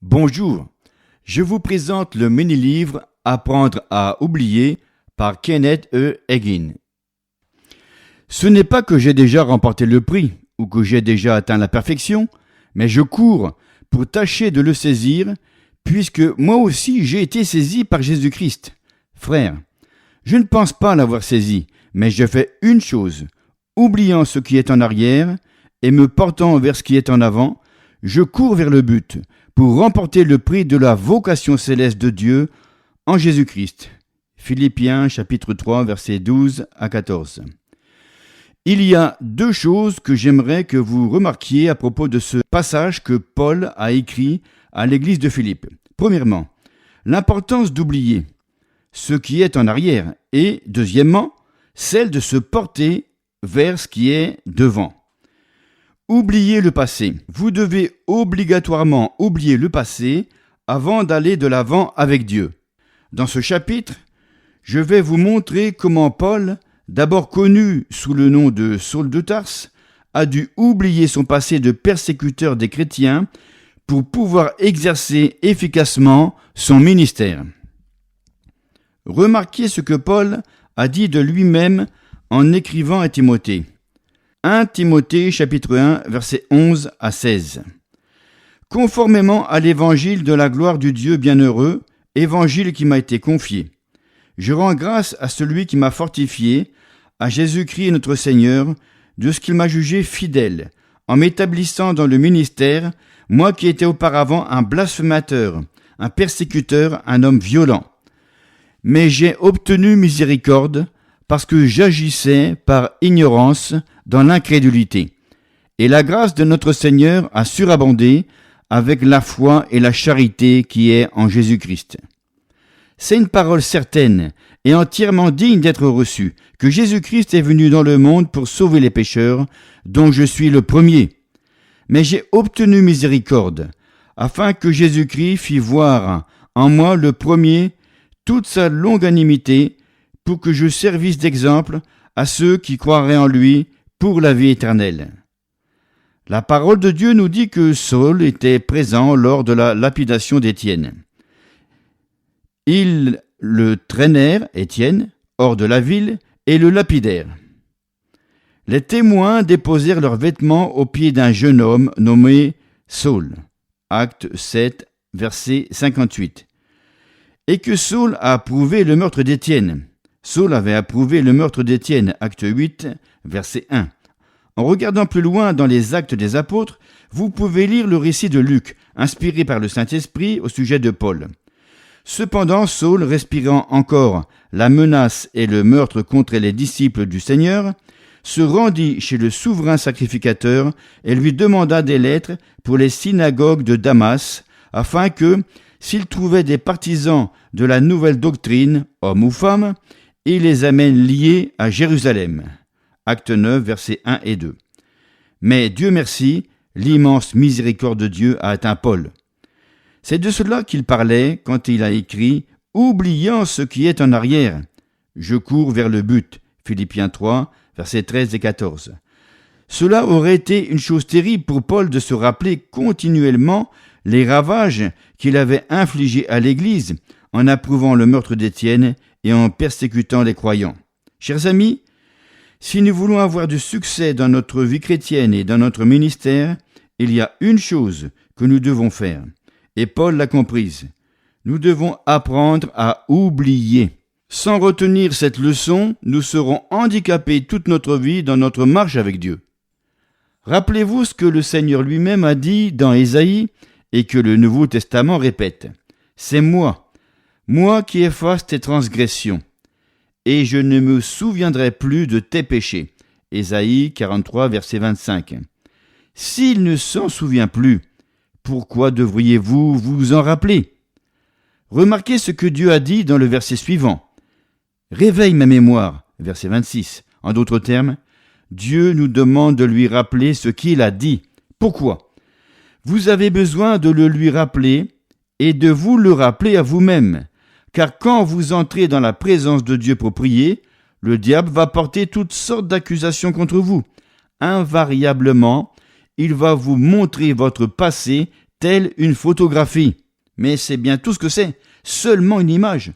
Bonjour, je vous présente le mini-livre Apprendre à oublier par Kenneth E. Hagin. Ce n'est pas que j'ai déjà remporté le prix ou que j'ai déjà atteint la perfection, mais je cours pour tâcher de le saisir, puisque moi aussi j'ai été saisi par Jésus-Christ. Frère, je ne pense pas l'avoir saisi, mais je fais une chose, oubliant ce qui est en arrière et me portant vers ce qui est en avant, je cours vers le but pour remporter le prix de la vocation céleste de Dieu en Jésus-Christ. Philippiens chapitre 3 versets 12 à 14. Il y a deux choses que j'aimerais que vous remarquiez à propos de ce passage que Paul a écrit à l'église de Philippe. Premièrement, l'importance d'oublier ce qui est en arrière et, deuxièmement, celle de se porter vers ce qui est devant. Oubliez le passé. Vous devez obligatoirement oublier le passé avant d'aller de l'avant avec Dieu. Dans ce chapitre, je vais vous montrer comment Paul, d'abord connu sous le nom de Saul de Tarse, a dû oublier son passé de persécuteur des chrétiens pour pouvoir exercer efficacement son ministère. Remarquez ce que Paul a dit de lui-même en écrivant à Timothée. 1 Timothée chapitre 1 versets 11 à 16. Conformément à l'évangile de la gloire du Dieu bienheureux, évangile qui m'a été confié, je rends grâce à celui qui m'a fortifié, à Jésus-Christ notre Seigneur, de ce qu'il m'a jugé fidèle, en m'établissant dans le ministère, moi qui étais auparavant un blasphémateur, un persécuteur, un homme violent. Mais j'ai obtenu miséricorde, parce que j'agissais par ignorance dans l'incrédulité. Et la grâce de notre Seigneur a surabondé avec la foi et la charité qui est en Jésus-Christ. C'est une parole certaine et entièrement digne d'être reçue, que Jésus-Christ est venu dans le monde pour sauver les pécheurs, dont je suis le premier. Mais j'ai obtenu miséricorde, afin que Jésus-Christ fît voir en moi le premier toute sa longanimité, pour que je servisse d'exemple à ceux qui croiraient en lui pour la vie éternelle. La parole de Dieu nous dit que Saul était présent lors de la lapidation d'Étienne. Ils le traînèrent, Étienne, hors de la ville et le lapidèrent. Les témoins déposèrent leurs vêtements aux pieds d'un jeune homme nommé Saul. Acte 7, verset 58. Et que Saul a approuvé le meurtre d'Étienne. Saul avait approuvé le meurtre d'Étienne, acte 8, verset 1. En regardant plus loin dans les actes des apôtres, vous pouvez lire le récit de Luc, inspiré par le Saint-Esprit au sujet de Paul. Cependant, Saul, respirant encore la menace et le meurtre contre les disciples du Seigneur, se rendit chez le souverain sacrificateur et lui demanda des lettres pour les synagogues de Damas, afin que, s'il trouvait des partisans de la nouvelle doctrine, hommes ou femmes, il les amène liés à Jérusalem. Acte 9, versets 1 et 2. Mais Dieu merci, l'immense miséricorde de Dieu a atteint Paul. C'est de cela qu'il parlait quand il a écrit « Oubliant ce qui est en arrière, je cours vers le but » Philippiens 3, versets 13 et 14. Cela aurait été une chose terrible pour Paul de se rappeler continuellement les ravages qu'il avait infligés à l'Église en approuvant le meurtre d'Étienne et en persécutant les croyants. Chers amis, si nous voulons avoir du succès dans notre vie chrétienne et dans notre ministère, il y a une chose que nous devons faire, et Paul l'a comprise. Nous devons apprendre à oublier. Sans retenir cette leçon, nous serons handicapés toute notre vie dans notre marche avec Dieu. Rappelez-vous ce que le Seigneur lui-même a dit dans Ésaïe et que le Nouveau Testament répète. C'est moi qui efface tes transgressions, et je ne me souviendrai plus de tes péchés. Ésaïe 43, verset 25. S'il ne s'en souvient plus, pourquoi devriez-vous vous en rappeler? Remarquez ce que Dieu a dit dans le verset suivant. Réveille ma mémoire, verset 26. En d'autres termes, Dieu nous demande de lui rappeler ce qu'il a dit. Pourquoi? Vous avez besoin de le lui rappeler et de vous le rappeler à vous-même. Car quand vous entrez dans la présence de Dieu pour prier, le diable va porter toutes sortes d'accusations contre vous. Invariablement, il va vous montrer votre passé telle une photographie. Mais c'est bien tout ce que c'est, seulement une image.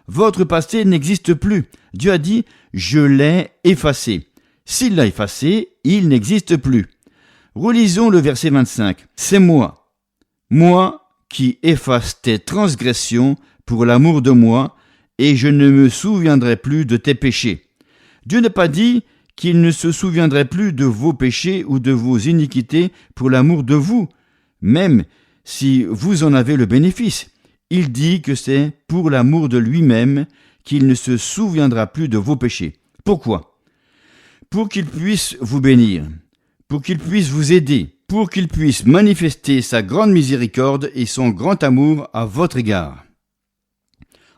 Votre passé n'existe plus. Dieu a dit « Je l'ai effacé ». S'il l'a effacé, il n'existe plus. Relisons le verset 25. C'est moi qui efface tes transgressions pour l'amour de moi, et je ne me souviendrai plus de tes péchés. Dieu n'a pas dit qu'il ne se souviendrait plus de vos péchés ou de vos iniquités pour l'amour de vous, même si vous en avez le bénéfice. Il dit que c'est pour l'amour de lui-même qu'il ne se souviendra plus de vos péchés. Pourquoi ? Pour qu'il puisse vous bénir, pour qu'il puisse vous aider, pour qu'il puisse manifester sa grande miséricorde et son grand amour à votre égard.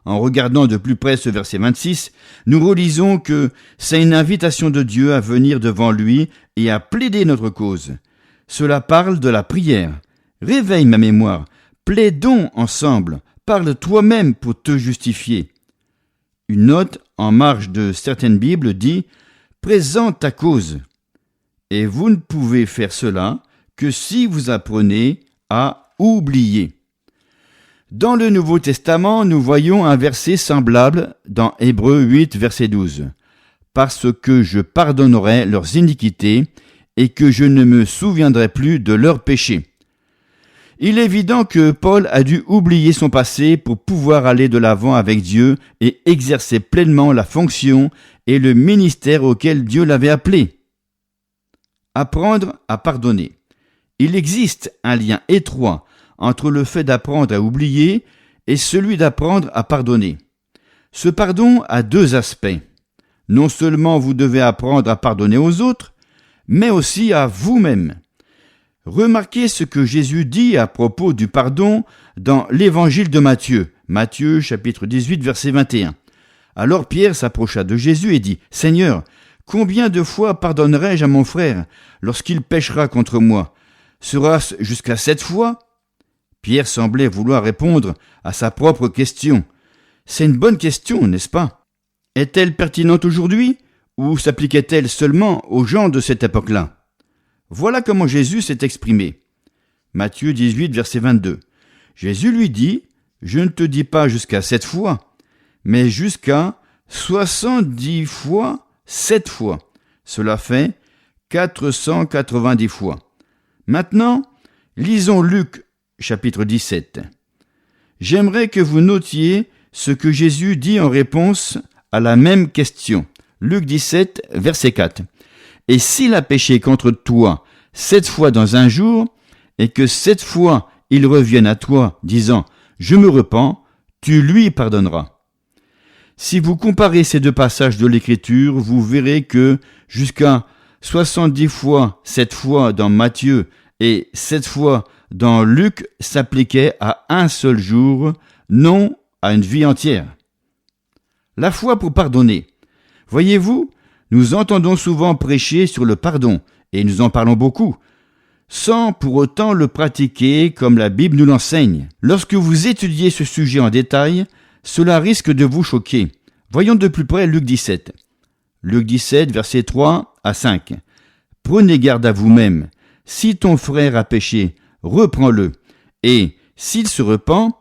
En regardant de plus près ce verset 26, nous relisons que c'est une invitation de Dieu à venir devant lui et à plaider notre cause. Cela parle de la prière. Réveille ma mémoire, plaidons ensemble, parle toi-même pour te justifier. Une note en marge de certaines Bibles dit « Présente ta cause ». Et vous ne pouvez faire cela que si vous apprenez à oublier. Dans le Nouveau Testament, nous voyons un verset semblable dans Hébreux 8, verset 12. « Parce que je pardonnerai leurs iniquités et que je ne me souviendrai plus de leurs péchés. » Il est évident que Paul a dû oublier son passé pour pouvoir aller de l'avant avec Dieu et exercer pleinement la fonction et le ministère auquel Dieu l'avait appelé. Apprendre à pardonner. Il existe un lien étroit entre le fait d'apprendre à oublier et celui d'apprendre à pardonner. Ce pardon a deux aspects. Non seulement vous devez apprendre à pardonner aux autres, mais aussi à vous-même. Remarquez ce que Jésus dit à propos du pardon dans l'évangile de Matthieu. Matthieu chapitre 18 verset 21. Alors Pierre s'approcha de Jésus et dit « Seigneur, combien de fois pardonnerai-je à mon frère lorsqu'il péchera contre moi? Sera-ce jusqu'à 7 fois ?» Pierre semblait vouloir répondre à sa propre question. C'est une bonne question, n'est-ce pas? Est-elle pertinente aujourd'hui ou s'appliquait-elle seulement aux gens de cette époque-là? Voilà comment Jésus s'est exprimé. Matthieu 18, verset 22. Jésus lui dit, « Je ne te dis pas jusqu'à 7 fois, mais jusqu'à 70 fois 7 fois. Cela fait 490 fois. » Maintenant, lisons Luc chapitre 17. J'aimerais que vous notiez ce que Jésus dit en réponse à la même question. Luc 17, verset 4. « Et s'il a péché contre toi 7 fois dans un jour, et que 7 fois il revienne à toi, disant « Je me repens », tu lui pardonneras. Si vous comparez ces deux passages de l'Écriture, vous verrez que jusqu'à 70 fois 7 fois dans Matthieu et 7 fois dans Luc s'appliquaient à un seul jour, non à une vie entière. La foi pour pardonner. Voyez-vous, nous entendons souvent prêcher sur le pardon, et nous en parlons beaucoup, sans pour autant le pratiquer comme la Bible nous l'enseigne. Lorsque vous étudiez ce sujet en détail, cela risque de vous choquer. Voyons de plus près Luc 17. Luc 17, versets 3 à 5. « Prenez garde à vous-même. Si ton frère a péché, reprends-le. Et s'il se repent,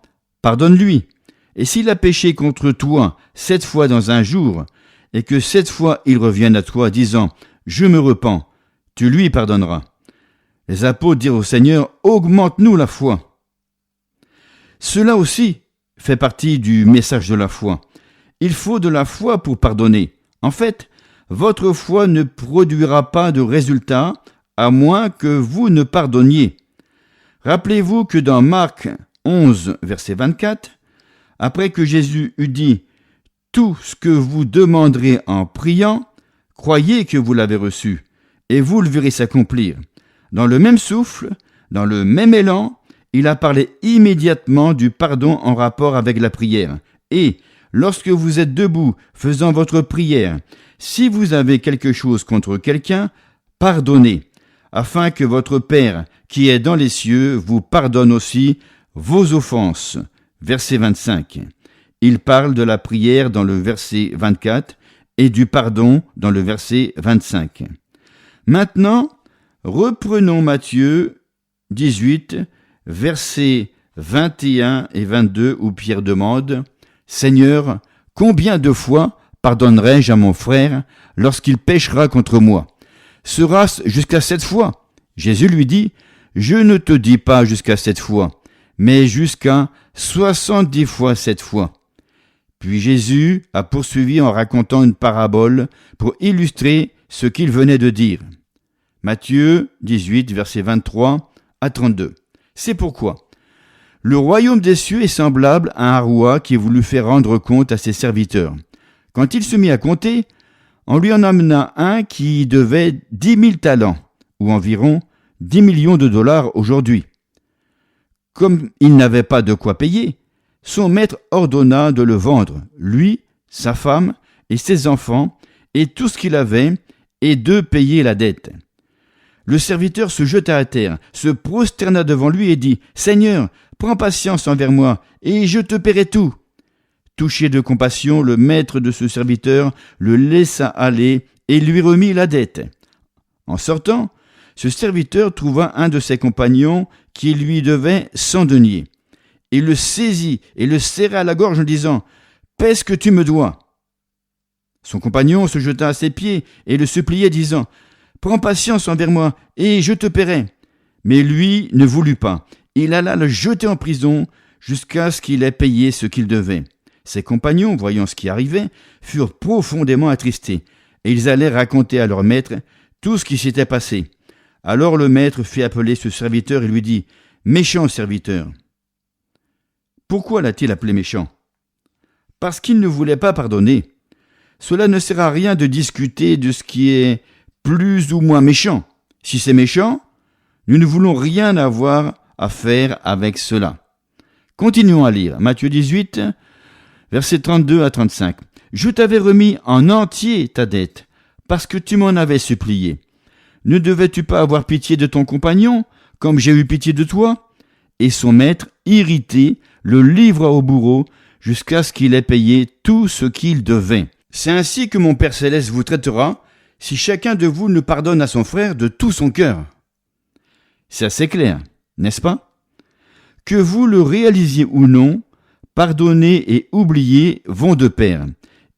pardonne-lui. Et s'il a péché contre toi 7 fois dans un jour, et que 7 fois il revienne à toi, disant « Je me repens », tu lui pardonneras. » Les apôtres dirent au Seigneur « Augmente-nous la foi. » Cela aussi fait partie du message de la foi. Il faut de la foi pour pardonner. En fait, votre foi ne produira pas de résultat à moins que vous ne pardonniez. Rappelez-vous que dans Marc 11, verset 24, après que Jésus eut dit « Tout ce que vous demanderez en priant, croyez que vous l'avez reçu, et vous le verrez s'accomplir. » Dans le même souffle, dans le même élan, il a parlé immédiatement du pardon en rapport avec la prière. Et, lorsque vous êtes debout faisant votre prière, si vous avez quelque chose contre quelqu'un, pardonnez, afin que votre Père qui est dans les cieux vous pardonne aussi vos offenses. Verset 25. Il parle de la prière dans le verset 24 et du pardon dans le verset 25. Maintenant, reprenons Matthieu 18, versets 21 et 22, où Pierre demande « Seigneur, combien de fois pardonnerai-je à mon frère lorsqu'il péchera contre moi? Sera-ce jusqu'à 7 fois ?» Jésus lui dit « Je ne te dis pas jusqu'à 7 fois, mais jusqu'à 70 fois 7 fois. » Puis Jésus a poursuivi en racontant une parabole pour illustrer ce qu'il venait de dire. Matthieu 18, versets 23 à 32. C'est pourquoi le royaume des cieux est semblable à un roi qui voulut faire rendre compte à ses serviteurs. Quand il se mit à compter, on lui en amena un qui devait 10 000 talents, ou environ 10 millions de dollars aujourd'hui. Comme il n'avait pas de quoi payer, son maître ordonna de le vendre, lui, sa femme et ses enfants, et tout ce qu'il avait, et de payer la dette. Le serviteur se jeta à terre, se prosterna devant lui et dit « Seigneur, prends patience envers moi, et je te paierai tout. » Touché de compassion, le maître de ce serviteur le laissa aller et lui remit la dette. En sortant, ce serviteur trouva un de ses compagnons qui lui devait 100 deniers. Il le saisit et le serra à la gorge en disant « Paie ce que tu me dois. » Son compagnon se jeta à ses pieds et le suppliait disant « Prends patience envers moi et je te paierai. » Mais lui ne voulut pas. Il alla le jeter en prison jusqu'à ce qu'il ait payé ce qu'il devait. Ses compagnons, voyant ce qui arrivait, furent profondément attristés et ils allèrent raconter à leur maître tout ce qui s'était passé. Alors le maître fit appeler ce serviteur et lui dit « Méchant serviteur !» Pourquoi l'a-t-il appelé méchant? Parce qu'il ne voulait pas pardonner. Cela ne sert à rien de discuter de ce qui est plus ou moins méchant. Si c'est méchant, nous ne voulons rien avoir à faire avec cela. Continuons à lire. Matthieu 18, versets 32 à 35. « Je t'avais remis en entier ta dette, parce que tu m'en avais supplié. Ne devais-tu pas avoir pitié de ton compagnon, comme j'ai eu pitié de toi ?» Et son maître, irrité, le livra au bourreau jusqu'à ce qu'il ait payé tout ce qu'il devait. C'est ainsi que mon Père Céleste vous traitera si chacun de vous ne pardonne à son frère de tout son cœur. C'est assez clair, n'est-ce pas? Que vous le réalisiez ou non, pardonner et oublier vont de pair.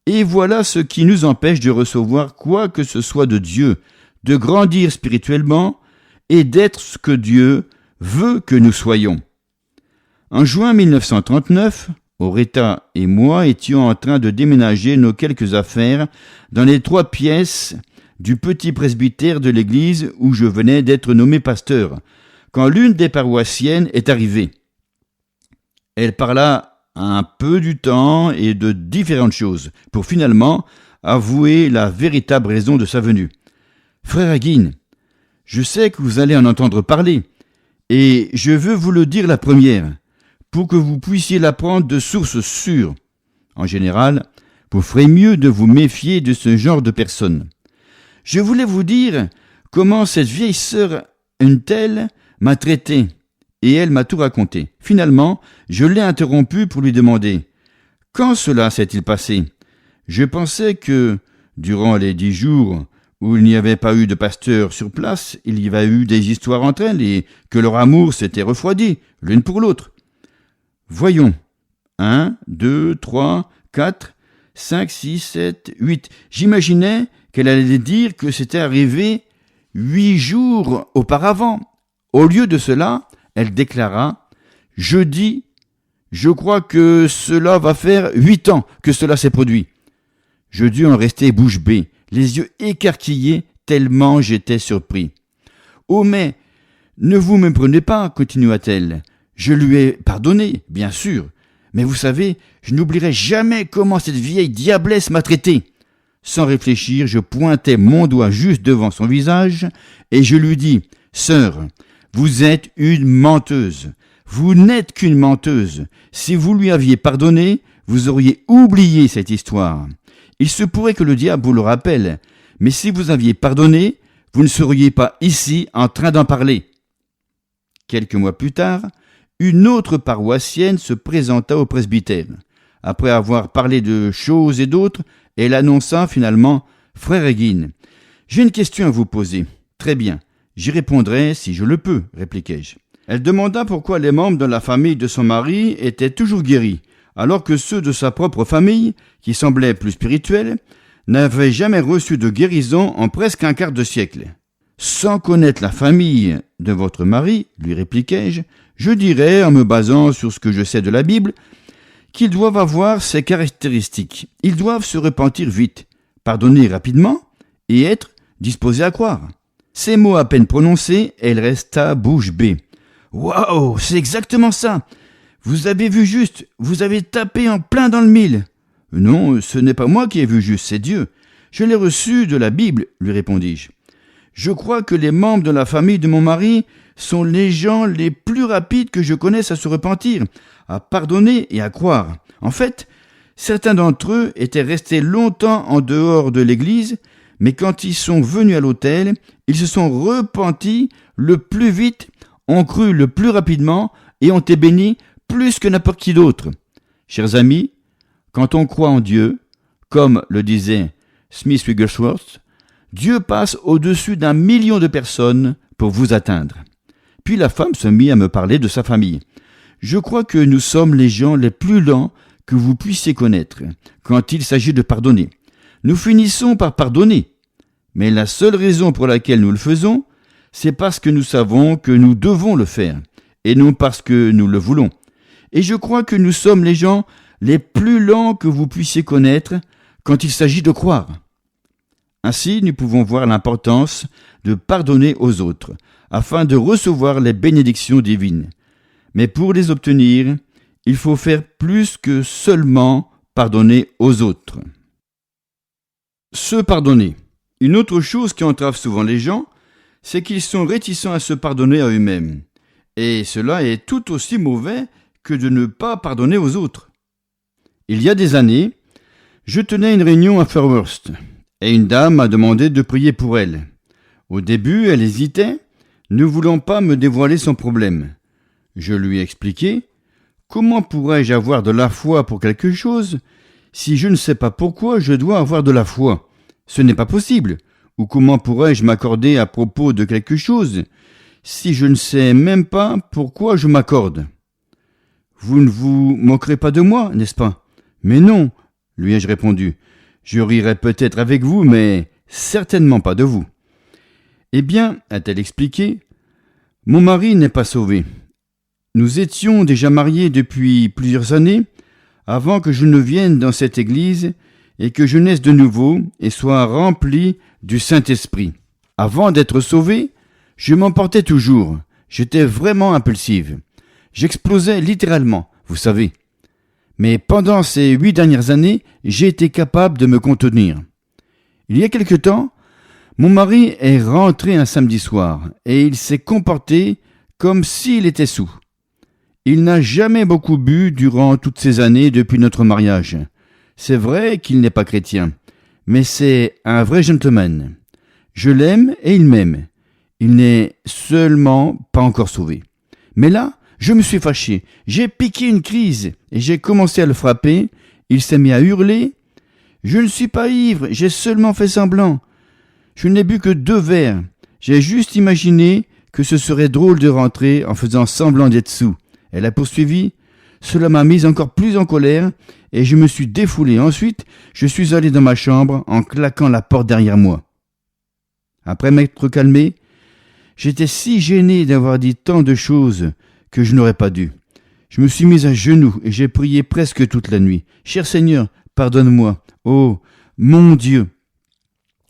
Et voilà ce qui nous empêche de recevoir quoi que ce soit de Dieu, de grandir spirituellement et d'être ce que Dieu veut que nous soyons. En juin 1939, Aureta et moi étions en train de déménager nos quelques affaires dans les 3 pièces du petit presbytère de l'église où je venais d'être nommé pasteur, quand l'une des paroissiennes est arrivée. Elle parla un peu du temps et de différentes choses, pour finalement avouer la véritable raison de sa venue. « Frère Hagin, je sais que vous allez en entendre parler, et je veux vous le dire la première, pour que vous puissiez l'apprendre de sources sûres. En général, vous ferez mieux de vous méfier de ce genre de personnes. Je voulais vous dire comment cette vieille sœur, une telle, m'a traité, et elle m'a tout raconté. Finalement, je l'ai interrompue pour lui demander « Quand cela s'est-il passé ?» Je pensais que, durant les 10 jours où il n'y avait pas eu de pasteur sur place, il y avait eu des histoires entre elles et que leur amour s'était refroidi, l'une pour l'autre. Voyons. 1, 2, 3, 4, 5, 6, 7, 8. J'imaginais qu'elle allait dire que c'était arrivé 8 jours auparavant. Au lieu de cela, elle déclara « Jeudi, je crois que cela va faire 8 ans que cela s'est produit. » Je dus en rester bouche bée, les yeux écarquillés, tellement j'étais surpris. « Oh mais, ne vous méprenez pas, continua-t-elle. Je lui ai pardonné, bien sûr, mais vous savez, je n'oublierai jamais comment cette vieille diablesse m'a traité. » Sans réfléchir, je pointai mon doigt juste devant son visage et je lui dis « Sœur, vous êtes une menteuse. Vous n'êtes qu'une menteuse. Si vous lui aviez pardonné, vous auriez oublié cette histoire. Il se pourrait que le diable vous le rappelle, mais si vous aviez pardonné, vous ne seriez pas ici en train d'en parler. » Quelques mois plus tard, une autre paroissienne se présenta au presbytère. Après avoir parlé de choses et d'autres, elle annonça finalement « Frère Hagin, j'ai une question à vous poser. » « Très bien, j'y répondrai si je le peux, répliquai-je. Elle demanda pourquoi les membres de la famille de son mari étaient toujours guéris, alors que ceux de sa propre famille, qui semblaient plus spirituels, n'avaient jamais reçu de guérison en presque un quart de siècle. Sans connaître la famille de votre mari, lui répliquai-je, je dirais, en me basant sur ce que je sais de la Bible, qu'ils doivent avoir ces caractéristiques. Ils doivent se repentir vite, pardonner rapidement et être disposés à croire. Ces mots à peine prononcés, elle resta bouche bée. Waouh, c'est exactement ça! Vous avez vu juste, vous avez tapé en plein dans le mille. Non, ce n'est pas moi qui ai vu juste, c'est Dieu. Je l'ai reçu de la Bible, lui répondis-je. Je crois que les membres de la famille de mon mari sont les gens les plus rapides que je connaisse à se repentir, à pardonner et à croire. En fait, certains d'entre eux étaient restés longtemps en dehors de l'église, mais quand ils sont venus à l'autel, ils se sont repentis le plus vite, ont cru le plus rapidement et ont été bénis plus que n'importe qui d'autre. Chers amis, quand on croit en Dieu, comme le disait Smith Wigglesworth, Dieu passe au-dessus d'1 million de personnes pour vous atteindre. Puis la femme se mit à me parler de sa famille. Je crois que nous sommes les gens les plus lents que vous puissiez connaître quand il s'agit de pardonner. Nous finissons par pardonner, mais la seule raison pour laquelle nous le faisons, c'est parce que nous savons que nous devons le faire, et non parce que nous le voulons. Et je crois que nous sommes les gens les plus lents que vous puissiez connaître quand il s'agit de croire. Ainsi, nous pouvons voir l'importance de pardonner aux autres, afin de recevoir les bénédictions divines. Mais pour les obtenir, il faut faire plus que seulement pardonner aux autres. Se pardonner. Une autre chose qui entrave souvent les gens, c'est qu'ils sont réticents à se pardonner à eux-mêmes. Et cela est tout aussi mauvais que de ne pas pardonner aux autres. Il y a des années, je tenais une réunion à Fairhurst, et une dame m'a demandé de prier pour elle. Au début, elle hésitait, ne voulant pas me dévoiler son problème. Je lui ai expliqué, comment pourrais-je avoir de la foi pour quelque chose si je ne sais pas pourquoi je dois avoir de la foi? Ce n'est pas possible. Ou comment pourrais-je m'accorder à propos de quelque chose si je ne sais même pas pourquoi je m'accorde? Vous ne vous moquerez pas de moi, n'est-ce pas? Mais non, lui ai-je répondu. Je rirai peut-être avec vous, mais certainement pas de vous. Eh bien, a-t-elle expliqué, mon mari n'est pas sauvé. Nous étions déjà mariés depuis plusieurs années, avant que je ne vienne dans cette église et que je naisse de nouveau et sois rempli du Saint-Esprit. Avant d'être sauvé, je m'emportais toujours. J'étais vraiment impulsive. J'explosais littéralement, vous savez. Mais pendant ces 8 dernières années, j'ai été capable de me contenir. Il y a quelque temps, mon mari est rentré un samedi soir et il s'est comporté comme s'il était saoul. Il n'a jamais beaucoup bu durant toutes ces années depuis notre mariage. C'est vrai qu'il n'est pas chrétien, mais c'est un vrai gentleman. Je l'aime et il m'aime. Il n'est seulement pas encore sauvé. Mais là, je me suis fâché. J'ai piqué une crise et j'ai commencé à le frapper. Il s'est mis à hurler. Je ne suis pas ivre, j'ai seulement fait semblant. Je n'ai bu que 2 verres. J'ai juste imaginé que ce serait drôle de rentrer en faisant semblant d'être saoul. Elle a poursuivi. Cela m'a mise encore plus en colère et je me suis défoulé. Ensuite, je suis allé dans ma chambre en claquant la porte derrière moi. Après m'être calmé, j'étais si gêné d'avoir dit tant de choses que je n'aurais pas dû. Je me suis mis à genoux et j'ai prié presque toute la nuit. Cher Seigneur, pardonne-moi. Oh, mon Dieu.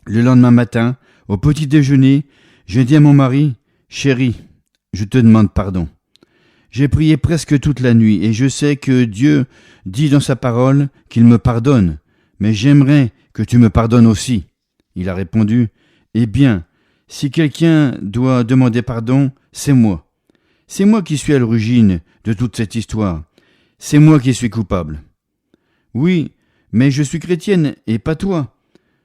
Le lendemain matin, au petit déjeuner, j'ai dit à mon mari, chérie, je te demande pardon. J'ai prié presque toute la nuit et je sais que Dieu dit dans sa parole qu'il me pardonne, mais j'aimerais que tu me pardonnes aussi. Il a répondu, eh bien, si quelqu'un doit demander pardon, c'est moi. C'est moi qui suis à l'origine de toute cette histoire. C'est moi qui suis coupable. Oui, mais je suis chrétienne et pas toi.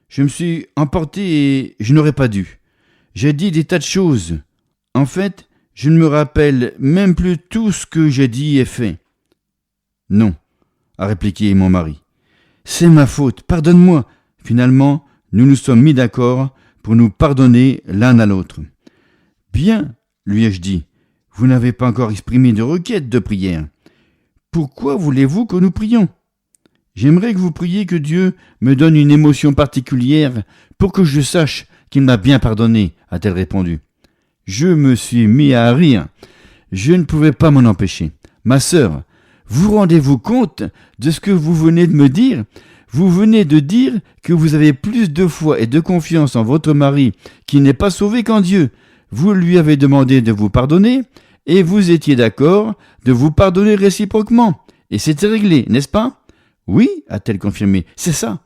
Je me suis emporté et je n'aurais pas dû. J'ai dit des tas de choses. En fait, je ne me rappelle même plus tout ce que j'ai dit et fait. Non, a répliqué mon mari. C'est ma faute, pardonne-moi. Finalement, nous nous sommes mis d'accord pour nous pardonner l'un à l'autre. Bien, lui ai-je dit, Vous n'avez pas encore exprimé de requête de prière. Pourquoi voulez-vous que nous prions? J'aimerais que vous priez que Dieu me donne une émotion particulière pour que je sache qu'il m'a bien pardonné, a-t-elle répondu. Je me suis mis à rire. Je ne pouvais pas m'en empêcher. Ma sœur, vous rendez-vous compte de ce que vous venez de me dire? Vous venez de dire que vous avez plus de foi et de confiance en votre mari qui n'est pas sauvé qu'en Dieu. Vous lui avez demandé de vous pardonner et vous étiez d'accord de vous pardonner réciproquement. Et c'était réglé, n'est-ce pas? Oui, a-t-elle confirmé, c'est ça.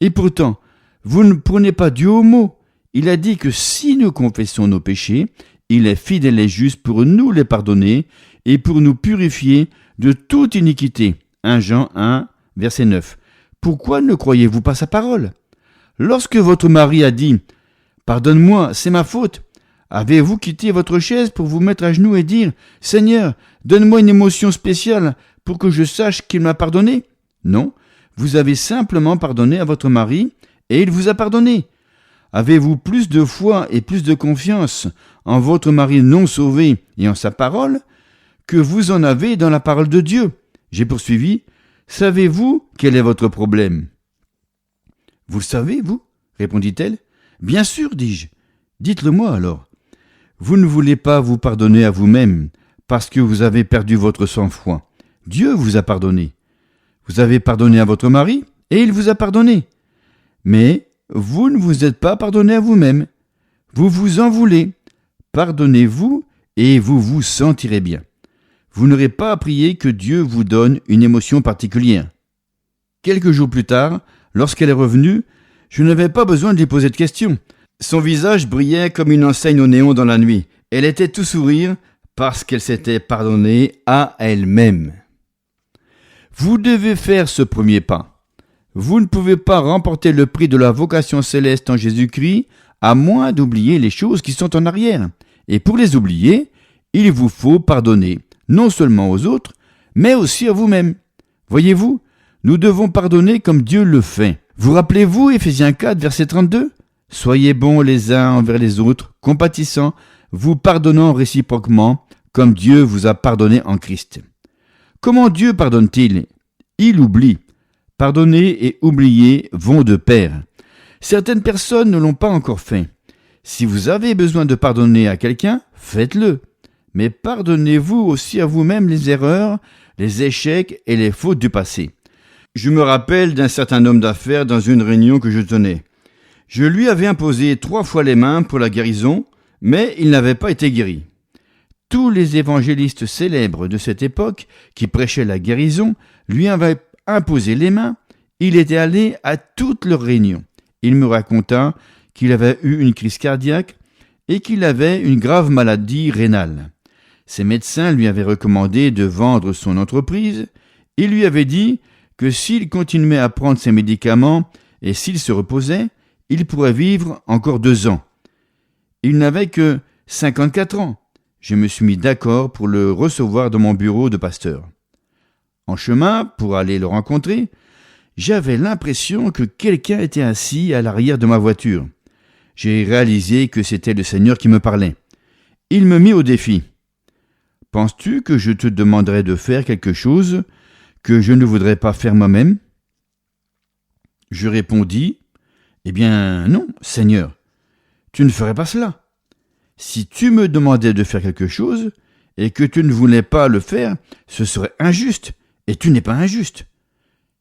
Et pourtant, vous ne prenez pas Dieu au mot. Il a dit que si nous confessons nos péchés, il est fidèle et juste pour nous les pardonner et pour nous purifier de toute iniquité. 1 Jean 1, verset 9. Pourquoi ne croyez-vous pas sa parole? Lorsque votre mari a dit « Pardonne-moi, c'est ma faute », avez-vous quitté votre chaise pour vous mettre à genoux et dire « Seigneur, donne-moi une émotion spéciale pour que je sache qu'il m'a pardonné » Non, vous avez simplement pardonné à votre mari et il vous a pardonné. Avez-vous plus de foi et plus de confiance en votre mari non sauvé et en sa parole que vous en avez dans la parole de Dieu? J'ai poursuivi. Savez-vous quel est votre problème? Vous le savez, vous? Répondit-elle. Bien sûr, dis-je. Dites-le-moi alors. Vous ne voulez pas vous pardonner à vous-même parce que vous avez perdu votre sang-froid. Dieu vous a pardonné. Vous avez pardonné à votre mari et il vous a pardonné. Mais vous ne vous êtes pas pardonné à vous-même. Vous vous en voulez. Pardonnez-vous et vous vous sentirez bien. Vous n'aurez pas à prier que Dieu vous donne une émotion particulière. Quelques jours plus tard, lorsqu'elle est revenue, je n'avais pas besoin de lui poser de questions. Son visage brillait comme une enseigne au néon dans la nuit. Elle était tout sourire parce qu'elle s'était pardonnée à elle-même. Vous devez faire ce premier pas. Vous ne pouvez pas remporter le prix de la vocation céleste en Jésus-Christ à moins d'oublier les choses qui sont en arrière. Et pour les oublier, il vous faut pardonner, non seulement aux autres, mais aussi à vous-même. Voyez-vous, nous devons pardonner comme Dieu le fait. Vous rappelez-vous Éphésiens 4, verset 32 ? Soyez bons les uns envers les autres, compatissants, vous pardonnant réciproquement, comme Dieu vous a pardonné en Christ. Comment Dieu pardonne-t-il? Il oublie. Pardonner et oublier vont de pair. Certaines personnes ne l'ont pas encore fait. Si vous avez besoin de pardonner à quelqu'un, faites-le. Mais pardonnez-vous aussi à vous-même les erreurs, les échecs et les fautes du passé. Je me rappelle d'un certain homme d'affaires dans une réunion que je tenais. Je lui avais imposé 3 fois les mains pour la guérison, mais il n'avait pas été guéri. Tous les évangélistes célèbres de cette époque qui prêchaient la guérison lui avaient imposé les mains. Il était allé à toutes leurs réunions. Il me raconta qu'il avait eu une crise cardiaque et qu'il avait une grave maladie rénale. Ses médecins lui avaient recommandé de vendre son entreprise. Il lui avait dit que s'il continuait à prendre ses médicaments et s'il se reposait, il pourrait vivre encore 2 ans. Il n'avait que 54 ans. Je me suis mis d'accord pour le recevoir dans mon bureau de pasteur. En chemin, pour aller le rencontrer, j'avais l'impression que quelqu'un était assis à l'arrière de ma voiture. J'ai réalisé que c'était le Seigneur qui me parlait. Il me mit au défi. « Penses-tu que je te demanderais de faire quelque chose que je ne voudrais pas faire moi-même » Je répondis, « Eh bien non, Seigneur, tu ne ferais pas cela. Si tu me demandais de faire quelque chose et que tu ne voulais pas le faire, ce serait injuste, et tu n'es pas injuste. »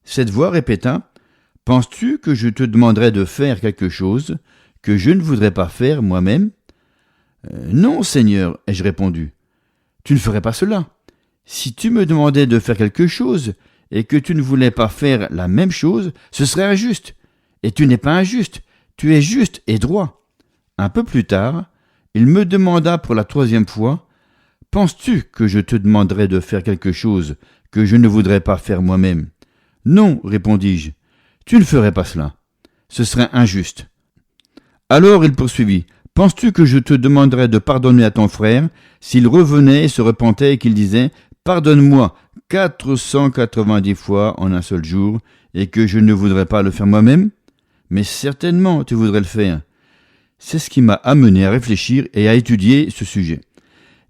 Cette voix répéta, « Penses-tu que je te demanderais de faire quelque chose que je ne voudrais pas faire moi-même ?»« Non, Seigneur, ai-je répondu. Tu ne ferais pas cela. Si tu me demandais de faire quelque chose et que tu ne voulais pas faire la même chose, ce serait injuste. Et tu n'es pas injuste, tu es juste et droit. » Un peu plus tard, il me demanda pour la 3e fois, « Penses-tu que je te demanderais de faire quelque chose que je ne voudrais pas faire moi-même ?»« Non, répondis-je, tu ne ferais pas cela. Ce serait injuste. » Alors il poursuivit, « Penses-tu que je te demanderais de pardonner à ton frère s'il revenait et se repentait et qu'il disait « Pardonne-moi 490 fois en un seul jour et que je ne voudrais pas le faire moi-même ?» Mais certainement tu voudrais le faire. C'est ce qui m'a amené à réfléchir et à étudier ce sujet.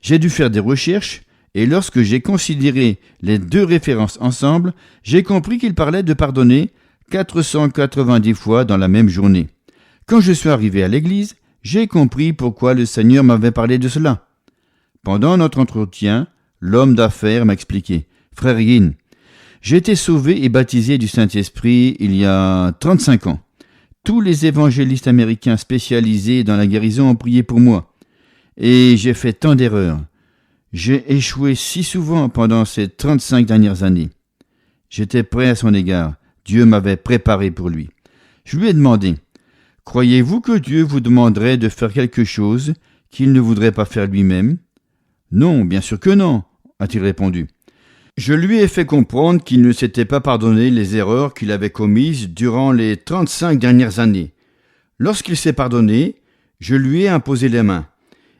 J'ai dû faire des recherches et lorsque j'ai considéré les deux références ensemble, j'ai compris qu'il parlait de pardonner 490 fois dans la même journée. Quand je suis arrivé à l'église, j'ai compris pourquoi le Seigneur m'avait parlé de cela. Pendant notre entretien, l'homme d'affaires m'a expliqué. « Frère Yin, j'ai été sauvé et baptisé du Saint-Esprit il y a 35 ans. Tous les évangélistes américains spécialisés dans la guérison ont prié pour moi. Et j'ai fait tant d'erreurs. J'ai échoué si souvent pendant ces 35 dernières années. J'étais prêt à son égard. Dieu m'avait préparé pour lui. Je lui ai demandé, « Croyez-vous que Dieu vous demanderait de faire quelque chose qu'il ne voudrait pas faire lui-même » ? « Non, bien sûr que non, » a-t-il répondu. Je lui ai fait comprendre qu'il ne s'était pas pardonné les erreurs qu'il avait commises durant les 35 dernières années. Lorsqu'il s'est pardonné, je lui ai imposé les mains.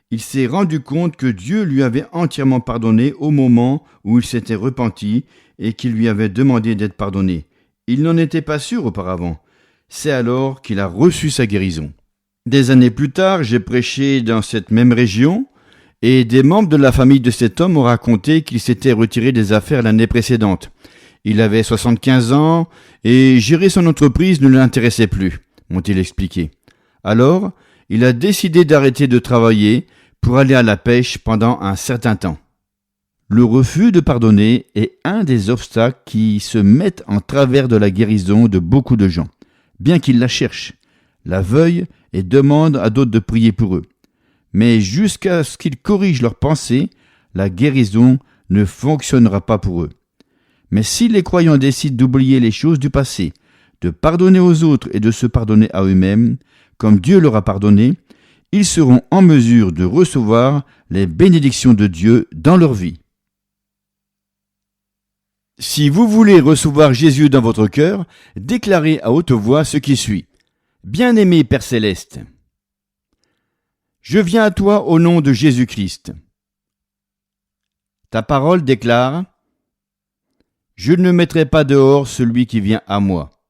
Il s'est rendu compte que Dieu lui avait entièrement pardonné au moment où il s'était repenti et qu'il lui avait demandé d'être pardonné. Il n'en était pas sûr auparavant. C'est alors qu'il a reçu sa guérison. Des années plus tard, j'ai prêché dans cette même région et des membres de la famille de cet homme ont raconté qu'il s'était retiré des affaires l'année précédente. Il avait 75 ans et gérer son entreprise ne l'intéressait plus, m'ont-ils expliqué. Alors, il a décidé d'arrêter de travailler pour aller à la pêche pendant un certain temps. Le refus de pardonner est un des obstacles qui se mettent en travers de la guérison de beaucoup de gens, bien qu'ils la cherchent, la veuillent et demandent à d'autres de prier pour eux. Mais jusqu'à ce qu'ils corrigent leurs pensées, la guérison ne fonctionnera pas pour eux. Mais si les croyants décident d'oublier les choses du passé, de pardonner aux autres et de se pardonner à eux-mêmes, comme Dieu leur a pardonné, ils seront en mesure de recevoir les bénédictions de Dieu dans leur vie. Si vous voulez recevoir Jésus dans votre cœur, déclarez à haute voix ce qui suit. Bien-aimé Père Céleste, je viens à toi au nom de Jésus-Christ. Ta parole déclare « Je ne mettrai pas dehors celui qui vient à moi ».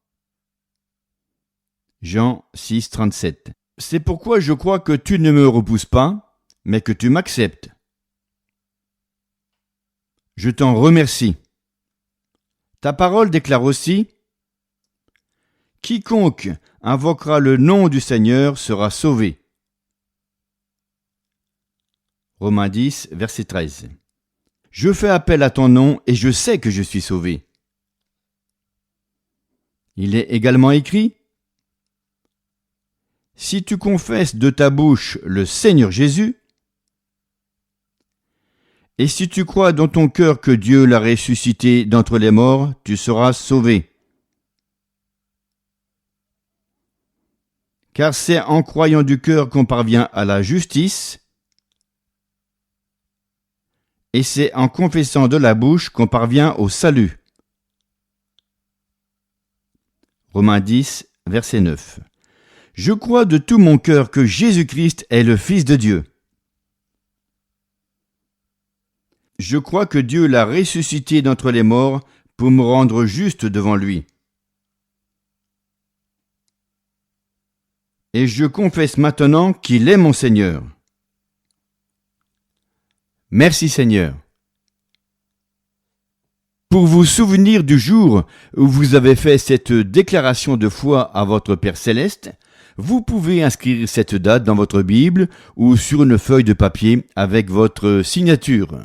Jean 6, 37. C'est pourquoi je crois que tu ne me repousses pas, mais que tu m'acceptes. Je t'en remercie. Ta parole déclare aussi « Quiconque invoquera le nom du Seigneur sera sauvé ». Romains 10, verset 13. Je fais appel à ton nom et je sais que je suis sauvé. Il est également écrit « Si tu confesses de ta bouche le Seigneur Jésus, et si tu crois dans ton cœur que Dieu l'a ressuscité d'entre les morts, tu seras sauvé. Car c'est en croyant du cœur qu'on parvient à la justice, et c'est en confessant de la bouche qu'on parvient au salut. » Romains 10, verset 9. Je crois de tout mon cœur que Jésus-Christ est le Fils de Dieu. Je crois que Dieu l'a ressuscité d'entre les morts pour me rendre juste devant lui. Et je confesse maintenant qu'il est mon Seigneur. Merci Seigneur. Pour vous souvenir du jour où vous avez fait cette déclaration de foi à votre Père Céleste, vous pouvez inscrire cette date dans votre Bible ou sur une feuille de papier avec votre signature.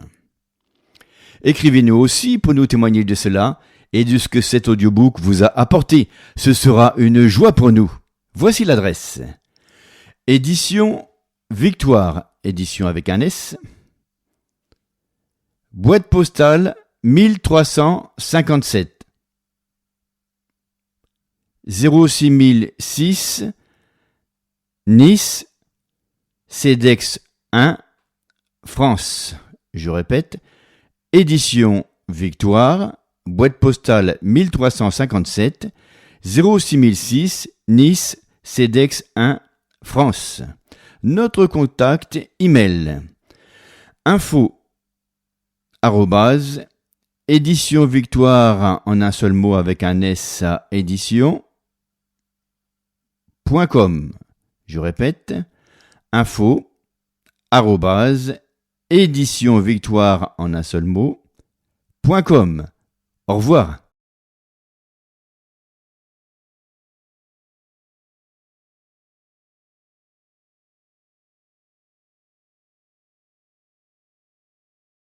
Écrivez-nous aussi pour nous témoigner de cela et de ce que cet audiobook vous a apporté. Ce sera une joie pour nous. Voici l'adresse. Édition Victoire, édition avec un S. Boîte postale 1357 06006 Nice, CEDEX 1, France. Je répète, édition Victoire, boîte postale 1357 06006 Nice, CEDEX 1, France. Notre contact email info édition Victoire en un seul mot avec un S à édition.com. Je répète, info édition victoire en un seul mot, .com. Au revoir.